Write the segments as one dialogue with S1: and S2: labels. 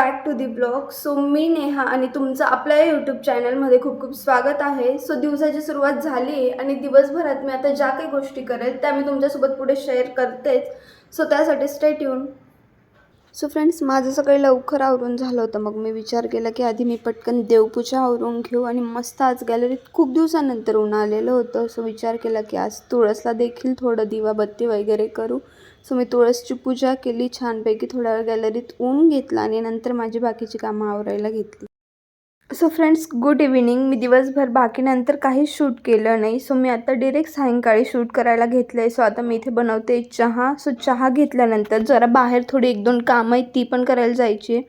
S1: Back to the blog. So मी नेहा आणि तुमचं आपल्या यूट्यूब चॅनलमध्ये खूप खूप स्वागत आहे. सो दिवसाची सुरुवात झाली आहे आणि दिवसभरात मी आता ज्या काही गोष्टी करेल त्या मी तुमच्यासोबत पुढे शेअर करतेच. सो त्यासाठी स्टे ट्यून. सो फ्रेंड्स, माझं सकाळी लवकर आवरून झालं होतं. मग मी विचार केला की आधी मी पटकन देवपूजा आवरून घेऊ आणि मस्त आज गॅलरीत खूप दिवसानंतर ऊन आलेलं होतं. सो विचार केला की आज तुळसला देखील थोडं दिवाबत्ती वगैरे करू. सो मी तुळसची पूजा केली छानपैकी, थोड्या वेळ गॅलरीत ऊन घेतला आणि नंतर माझी बाकीची कामं आवरायला घेतली. So friends, good evening. मी दिवसभर बाकीनंतर काहीच शूट केलं नाही. सो मी आता डिरेक्ट सायंकाळी शूट करायला घेतलं आहे. सो आता मी इथे बनवते चहा. सो चहा घेतल्यानंतर जरा बाहेर थोडी 1-2 कामं आहेत ती पण करायला जायची आहे.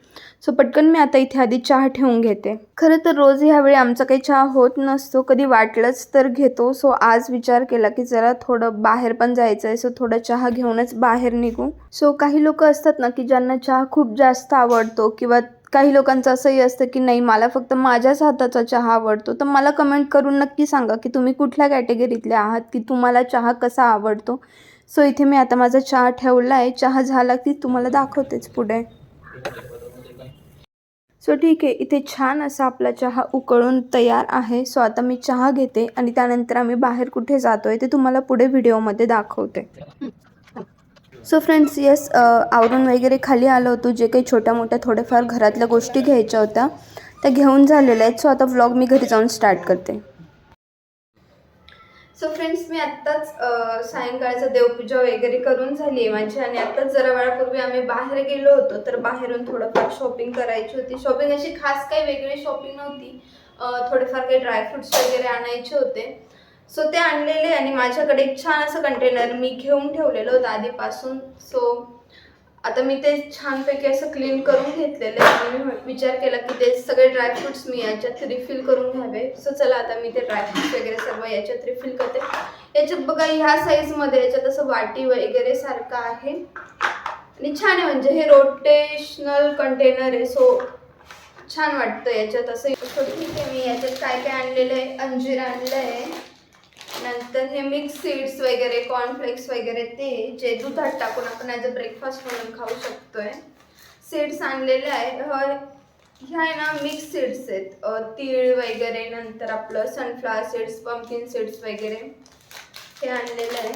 S1: सो पटकन मी आता इथे आधी चहा ठेवून घेते. खरं तर रोज ह्यावेळी आमचा काही चहा होत नसतो, कधी वाटलंच तर घेतो. सो आज विचार केला की जरा थोडं बाहेर पण जायचं आहे. सो थोडा चहा घेऊनच बाहेर निघू. सो काही लोक असतात ना की ज्यांना चहा खूप जास्त आवडतो, किंवा काही लोकांचं असंही असतं की नाही, मला फक्त माझ्याच हाताचा चहा आवडतो. तर मला कमेंट करून नक्की सांगा की तुम्ही कुठल्या कॅटेगरीतले आहात, की तुम्हाला चहा कसा आवडतो. सो इथे मी आता माझा चहा ठेवला आहे. चहा झाला की तुम्हाला दाखवतेच पुढे. सो ठीक आहे, इथे छान असा आपला चहा उकळून तयार आहे. सो आता मी चहा घेते आणि त्यानंतर आम्ही बाहेर कुठे जातो आहे ते तुम्हाला पुढे व्हिडिओमध्ये दाखवते. सो फ्रेंड्स, येस, आवरून वगैरे खाली आलो होतो. जे काही छोट्या मोठ्या थोड्याफार घरातल्या गोष्टी घ्यायच्या होत्या त्या घेऊन झालेल्या आहेत. सो आता व्लॉग मी घरी जाऊन स्टार्ट करते. सो फ्रेंड्स, मी आत्ताच सायंकाळचं देवपूजा वगैरे करून झाली आहे माझी, आणि आत्ताच जरा वेळापूर्वी आम्ही बाहेर गेलो होतो. तर बाहेरून थोडंफार शॉपिंग करायची होती. शॉपिंग अशी खास काही वेगळी शॉपिंग नव्हती, थोडेफार काही ड्रायफ्रुट्स वगैरे आणायचे होते. सो ते आणलेले, आणि माझ्याकडे एक छान असं कंटेनर मी घेऊन ठेवलेलं होतं आधीपासून. सो आता मी ते छानपैकी असं क्लीन करून घेतलेलं आहे आणि मी विचार केला की ते सगळे ड्रायफ्रुट्स मी याच्यात रिफिल करून घ्यावे. सो चला आता मी ते ड्रायफ्रुट्स वगैरे सर्व याच्यात रिफिल करते. याच्यात बघा, ह्या साईजमध्ये याच्यात असं वाटी वगैरे सारखं आहे आणि छान आहे. म्हणजे हे रोटेशनल कंटेनर आहे. सो छान वाटतं याच्यात असं. ठीक आहे, मी याच्यात काय काय आणलेलं आहे. अंजीर आणलं आहे, नंतर हे मिक्स सीड्स वगैरे, कॉर्नफ्लेक्स वगैरे, ते जे दुधात टाकून आपण ॲज अ ब्रेकफास्ट म्हणून खाऊ शकतोय. सीड्स आणलेले आहे. ह्या आहे ना मिक्स सीड्स आहेत, तीळ वगैरे, नंतर आपलं सनफ्लावर सीड्स, पंपकिन सीड्स वगैरे हे आणलेलं आहे.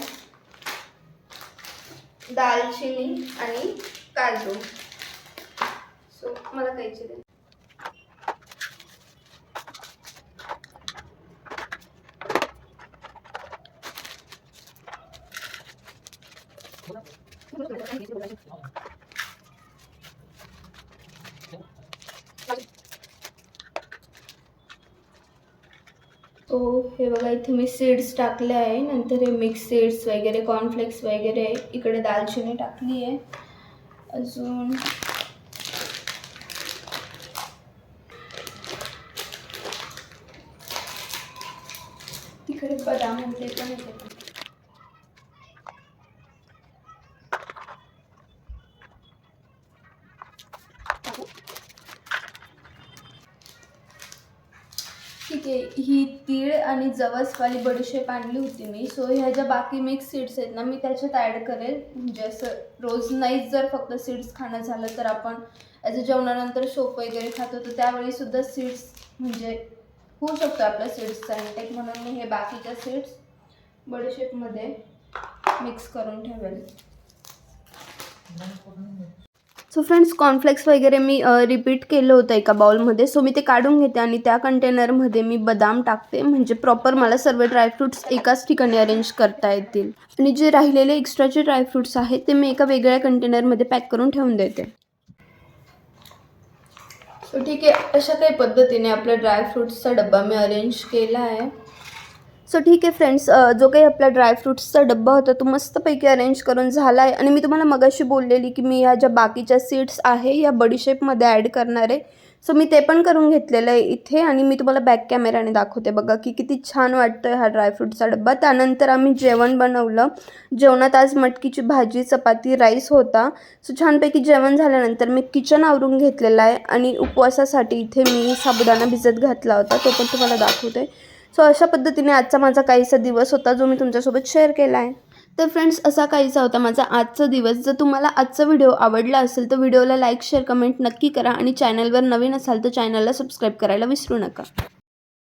S1: दालचिनी आणि काजू. सो मला कायची दे. तो हे बघा, इथे मी सीड्स टाकले आहे. नंतर हे मिक्स सीड्स वगैरे, कॉर्नफ्लेक्स वगैरे, इकडे दालचिनी टाकली आहे. अजून तिकडे बदाम वगैरे पण येते. ठीक आहे, ही तीळ आणि जवसवाली बडीशेप आणली होती मी. सो ह्या ज्या बाकी मिक्स सीड्स आहेत ना, मी त्याच्यात ॲड करेल. म्हणजे असं रोज नाहीच जर फक्त सीड्स खाणं झालं तर आपण ॲज अ जेवणानंतर शोप वगैरे खातो, तर त्यावेळीसुद्धा सीड्स म्हणजे होऊ शकतो आपल्या सीड्सचा इंटेक. म्हणून मी हे बाकीच्या सीड्स बडीशेपमध्ये मिक्स करून ठेवेल. सो फ्रेंड्स, कॉर्नफ्लेक्स वगैरे मी रिपीट केलं होतं एका बाउलमध्ये. सो मी ते काढून घेते आणि त्या कंटेनरमध्ये मी बदाम टाकते, म्हणजे प्रॉपर मला सर्व ड्रायफ्रुट्स एकाच ठिकाणी अरेंज करता येतील. आणि जे राहिलेले एक्स्ट्राचे ड्रायफ्रुट्स आहेत ते मी एका वेगळ्या कंटेनरमध्ये पॅक करून ठेवून देते. सो ठीक आहे, अशा काही पद्धतीने आपल्या ड्रायफ्रुट्सचा डब्बा मी अरेंज केला आहे. सो ठीक आहे फ्रेंड्स, जो काही आपला ड्रायफ्रुट्सचा डब्बा होता तो मस्तपैकी अरेंज करून झाला आहे. आणि मी तुम्हाला मगाशी बोललेली की मी ह्या ज्या बाकीच्या सीड्स आहे या बडीशेपमध्ये ॲड करणार आहे. सो मी ते पण करून घेतलेलं आहे इथे, आणि मी तुम्हाला बॅक कॅमेराने दाखवते. बघा की किती छान वाटतं हा ड्रायफ्रुटचा डब्बा. त्यानंतर आम्ही जेवण बनवलं. जेवणात आज मटकीची भाजी, चपाती, राईस होता. सो छानपैकी जेवण झाल्यानंतर मी किचन आवरून घेतलेलं आहे, आणि उपवासासाठी इथे मी साबुदाणा भिजत घातला होता, तो पण तुम्हाला दाखवते. सो अशा पद्धतीने आजचा माझा काहीसा दिवस होता जो मी तुमच्यासोबत शेअर केला आहे. तर फ्रेंड्स असा काहीसा होता माझा आजचा दिवस. जर तुम्हाला आजचा व्हिडिओ आवडला असेल तर व्हिडिओला लाईक शेअर कमेंट नक्की करा आणि चॅनलवर नवीन असाल तर चॅनलला सबस्क्राईब करायला विसरू नका.